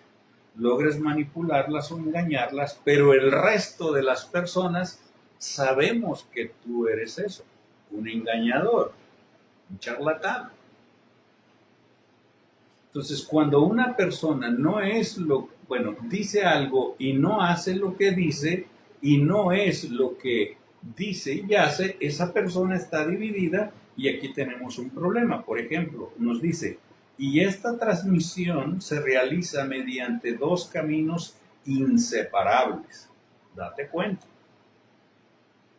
logres manipularlas o engañarlas, pero el resto de las personas sabemos que tú eres eso, un engañador, un charlatán. Entonces, cuando una persona dice algo y no hace lo que dice, y no es lo que dice y hace, esa persona está dividida y aquí tenemos un problema. Por ejemplo, nos dice, y esta transmisión se realiza mediante dos caminos inseparables. Date cuenta.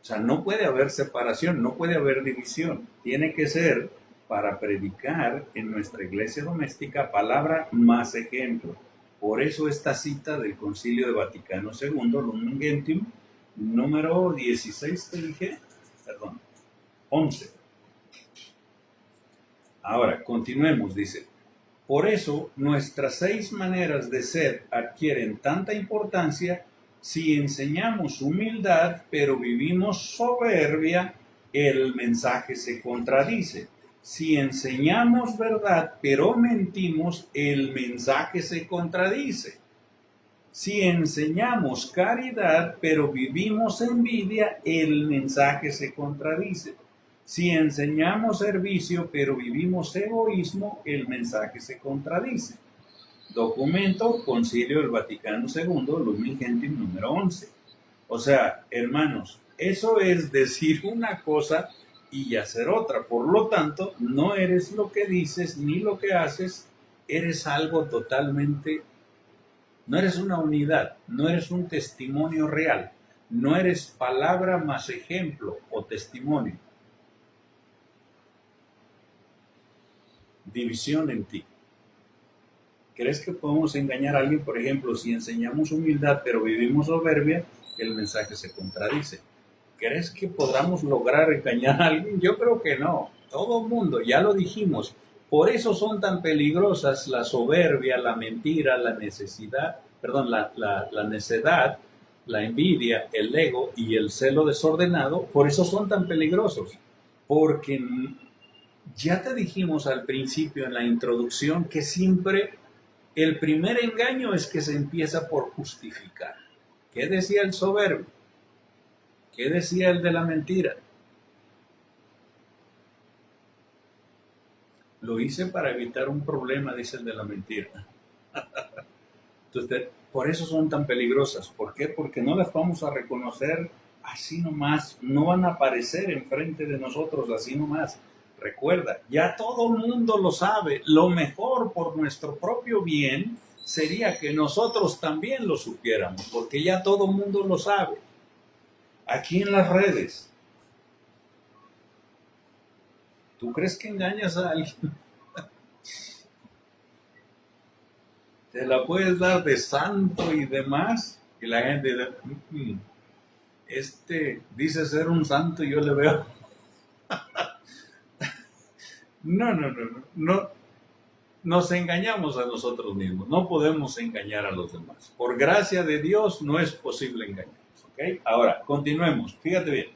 O sea, no puede haber separación, no puede haber división. Tiene que ser, para predicar en nuestra iglesia doméstica, palabra más ejemplo. Por eso esta cita del Concilio de Vaticano II, Lumen Gentium, número 16, te dije, perdón, 11. Ahora, continuemos, dice. Por eso, nuestras 6 maneras de ser adquieren tanta importancia. Si enseñamos humildad, pero vivimos soberbia, el mensaje se contradice. Si enseñamos verdad, pero mentimos, el mensaje se contradice. Si enseñamos caridad, pero vivimos envidia, el mensaje se contradice. Si enseñamos servicio, pero vivimos egoísmo, el mensaje se contradice. Documento, Concilio del Vaticano II, Lumen Gentium número 11. O sea, hermanos, eso es decir una cosa y hacer otra. Por lo tanto, no eres lo que dices ni lo que haces, eres algo totalmente, no eres una unidad, no eres un testimonio real, no eres palabra más ejemplo o testimonio. División en ti. ¿Crees que podemos engañar a alguien? Por ejemplo, si enseñamos humildad pero vivimos soberbia, el mensaje se contradice. ¿Crees que podamos lograr engañar a alguien? Yo creo que no. Todo el mundo, ya lo dijimos. Por eso son tan peligrosas la soberbia, la mentira, la necedad, la envidia, el ego y el celo desordenado. Por eso son tan peligrosos. Porque ya te dijimos al principio en la introducción que siempre el primer engaño es que se empieza por justificar. ¿Qué decía el soberbio? ¿Qué decía el de la mentira? Lo hice para evitar un problema, dice el de la mentira. Entonces, por eso son tan peligrosas. ¿Por qué? Porque no las vamos a reconocer así nomás. No van a aparecer enfrente de nosotros así nomás. Recuerda, ya todo el mundo lo sabe. Lo mejor por nuestro propio bien sería que nosotros también lo supiéramos, porque ya todo el mundo lo sabe. Aquí en las redes, ¿tú crees que engañas a alguien? Te la puedes dar de santo y demás, y la gente dice ser un santo y yo le veo. No. Nos engañamos a nosotros mismos, no podemos engañar a los demás. Por gracia de Dios no es posible engañarnos, ¿ok? Ahora, continuemos, fíjate bien.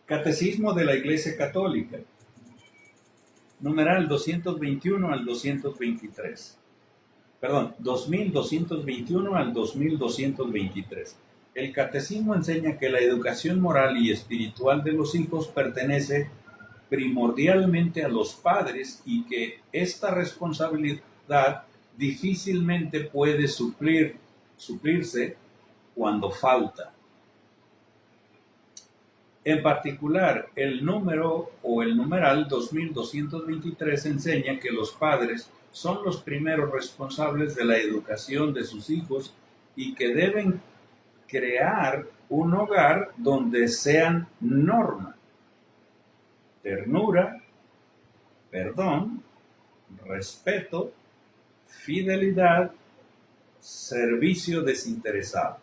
Catecismo de la Iglesia Católica, numeral 221 al 223. Perdón, 2221 al 2223. El catecismo enseña que la educación moral y espiritual de los hijos pertenece primordialmente a los padres y que esta responsabilidad difícilmente puede suplirse cuando falta. En particular, el número o el numeral 2223 enseña que los padres son los primeros responsables de la educación de sus hijos y que deben crear un hogar donde sean norma, ternura, perdón, respeto, fidelidad, servicio desinteresado.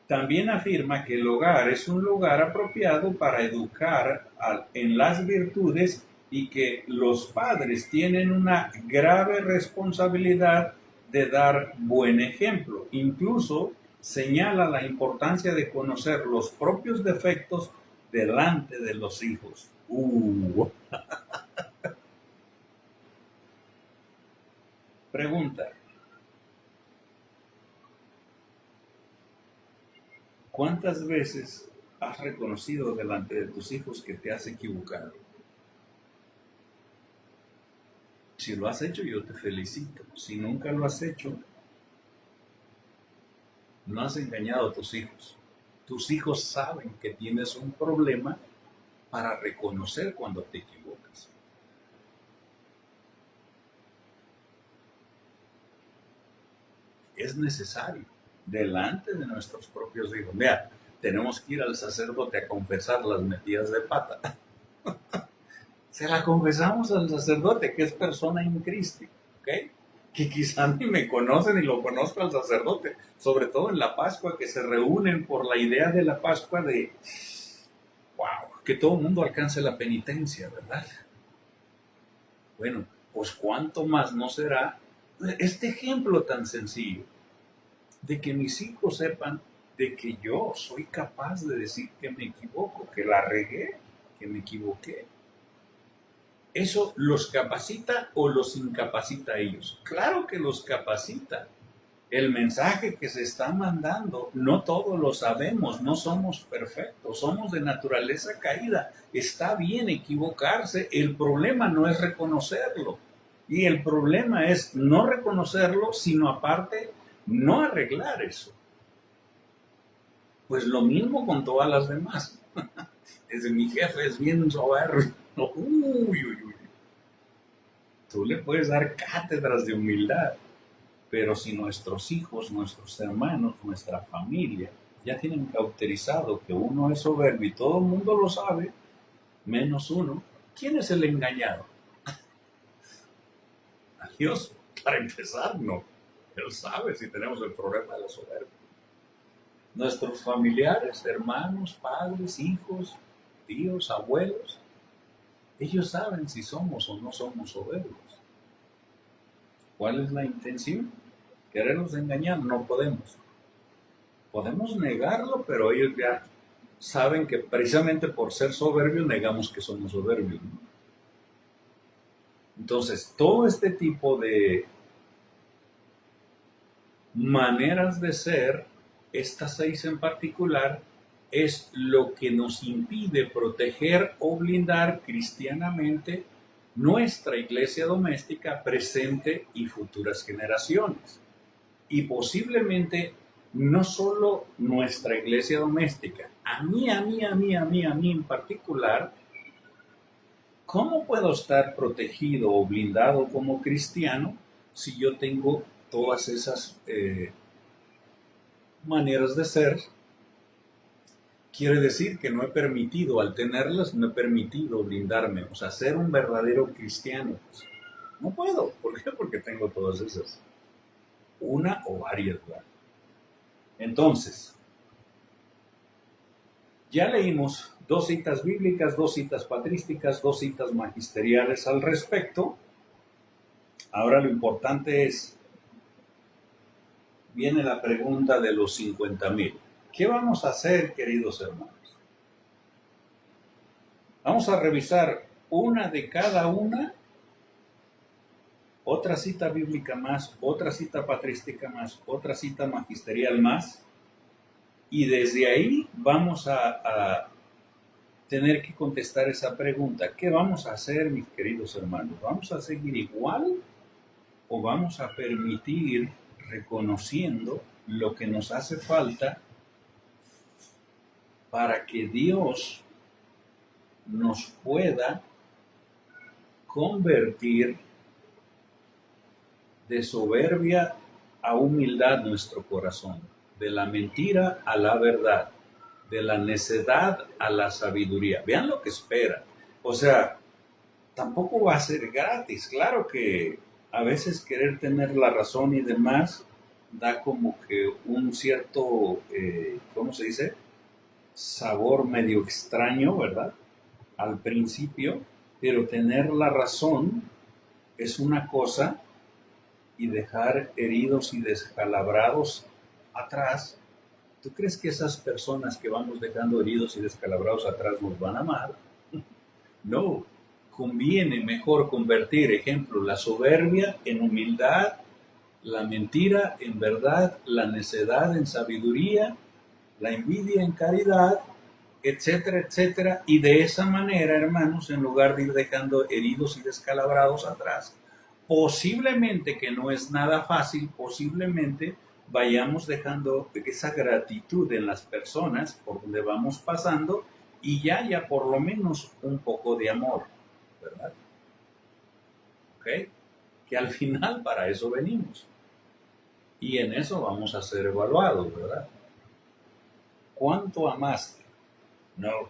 También afirma que el hogar es un lugar apropiado para educar en las virtudes y que los padres tienen una grave responsabilidad de dar buen ejemplo. Incluso señala la importancia de conocer los propios defectos delante de los hijos. Pregunta: ¿cuántas veces has reconocido delante de tus hijos que te has equivocado? Si lo has hecho, yo te felicito. Si nunca lo has hecho, no has engañado a tus hijos. Tus hijos saben que tienes un problema para reconocer cuando te equivocas. Es necesario, delante de nuestros propios hijos. Vea, tenemos que ir al sacerdote a confesar las metidas de pata. Se la confesamos al sacerdote, que es persona in Christi, ¿ok? Que quizá ni me conocen ni lo conozco al sacerdote, sobre todo en la Pascua, que se reúnen por la idea de la Pascua de, wow, que todo el mundo alcance la penitencia, ¿verdad? Bueno, pues cuánto más no será este ejemplo tan sencillo de que mis hijos sepan de que yo soy capaz de decir que me equivoco, que la regué, que me equivoqué. ¿Eso los capacita o los incapacita a ellos? Claro que los capacita. El mensaje que se está mandando, no todos lo sabemos, no somos perfectos, somos de naturaleza caída. Está bien equivocarse, el problema no es reconocerlo. Y el problema es no reconocerlo, sino aparte no arreglar eso. Pues lo mismo con todas las demás. Desde mi jefe es bien soberbio. Uy, uy, uy. Tú le puedes dar cátedras de humildad, pero si nuestros hijos, nuestros hermanos, nuestra familia ya tienen cauterizado que uno es soberbio y todo el mundo lo sabe, menos uno, ¿quién es el engañado? A Dios, para empezar, no. Él sabe si tenemos el problema de la soberbia. Nuestros familiares, hermanos, padres, hijos, tíos, abuelos, ellos saben si somos o no somos soberbios. ¿Cuál es la intención? Querernos engañar, no podemos. Podemos negarlo, pero ellos ya saben que precisamente por ser soberbios negamos que somos soberbios, ¿no? Entonces, todo este tipo de maneras de ser, estas 6 en particular, es lo que nos impide proteger o blindar cristianamente nuestra iglesia doméstica presente y futuras generaciones. Y posiblemente no solo nuestra iglesia doméstica, a mí en particular, ¿cómo puedo estar protegido o blindado como cristiano si yo tengo todas esas maneras de ser? Quiere decir que no he permitido, al tenerlas, no he permitido blindarme, o sea, ser un verdadero cristiano. Pues, no puedo. ¿Por qué? Porque tengo todas esas. Una o varias, ¿verdad? Entonces, ya leímos 2 citas bíblicas, 2 citas patrísticas, 2 citas magisteriales al respecto. Ahora lo importante es, viene la pregunta de los 50,000. ¿Qué vamos a hacer, queridos hermanos? Vamos a revisar una de cada una otra cita bíblica más, otra cita patrística más, otra cita magisterial más, y desde ahí vamos a tener que contestar esa pregunta. ¿Qué vamos a hacer, mis queridos hermanos? ¿Vamos a seguir igual o vamos a permitir, reconociendo lo que nos hace falta para que Dios nos pueda convertir de soberbia a humildad nuestro corazón, de la mentira a la verdad, de la necedad a la sabiduría? Vean lo que espera. O sea, tampoco va a ser gratis. Claro que a veces querer tener la razón y demás da como que un cierto, ¿cómo se dice? Sabor medio extraño, ¿verdad? Al principio, pero tener la razón es una cosa y dejar heridos y descalabrados atrás. ¿Tú crees que esas personas que vamos dejando heridos y descalabrados atrás nos van a amar? No, conviene mejor convertir, ejemplo, la soberbia en humildad, la mentira en verdad, la necedad en sabiduría, la envidia en caridad, etcétera, etcétera. Y de esa manera, hermanos, en lugar de ir dejando heridos y descalabrados atrás, posiblemente, que no es nada fácil, posiblemente vayamos dejando esa gratitud en las personas por donde vamos pasando y ya haya por lo menos un poco de amor, ¿verdad? ¿Ok? Que al final para eso venimos. Y en eso vamos a ser evaluados, ¿verdad? ¿Cuánto amaste? No.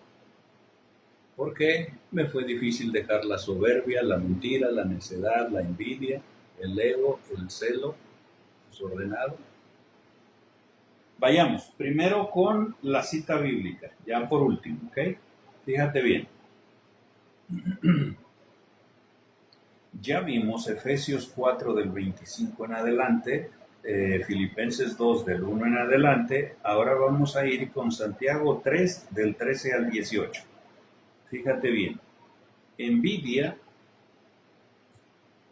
¿Por qué? Me fue difícil dejar la soberbia, la mentira, la necedad, la envidia, el ego, el celo desordenado. Vayamos primero con la cita bíblica, ya por último, ¿ok? Fíjate bien. Ya vimos Efesios 4 del 25 en adelante, Filipenses 2 del 1 en adelante. Ahora vamos a ir con Santiago 3 del 13 al 18. Fíjate bien. Envidia,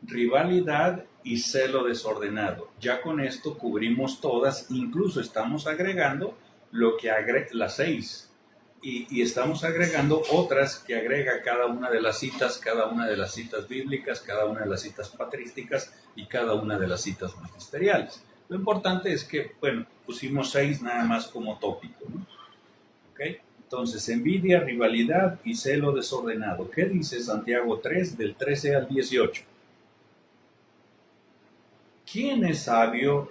rivalidad y celo desordenado. Ya con esto cubrimos todas, incluso estamos agregando lo que las 6. Y estamos agregando otras que agrega cada una de las citas bíblicas, cada una de las citas patrísticas y cada una de las citas magisteriales. Lo importante es que, bueno, pusimos 6 nada más como tópico, ¿no? ¿Ok? Entonces, envidia, rivalidad y celo desordenado. ¿Qué dice Santiago 3 del 13 al 18? ¿Quién es sabio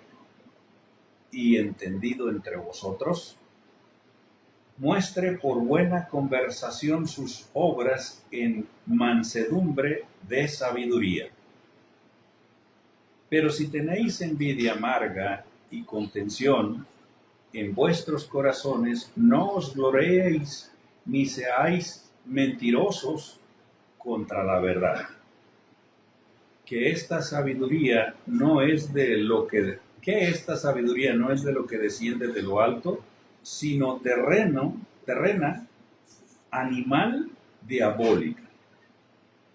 y entendido entre vosotros? Muestre por buena conversación sus obras en mansedumbre de sabiduría. Pero si tenéis envidia amarga y contención en vuestros corazones, no os gloriéis ni seáis mentirosos contra la verdad. Que esta sabiduría no es de lo que desciende de lo alto, sino terrena, animal, diabólica.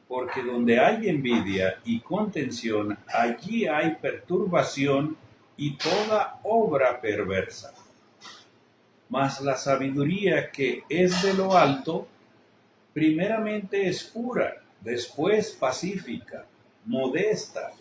Porque donde hay envidia y contención, allí hay perturbación y toda obra perversa. Mas la sabiduría que es de lo alto, primeramente es pura, después pacífica, modesta,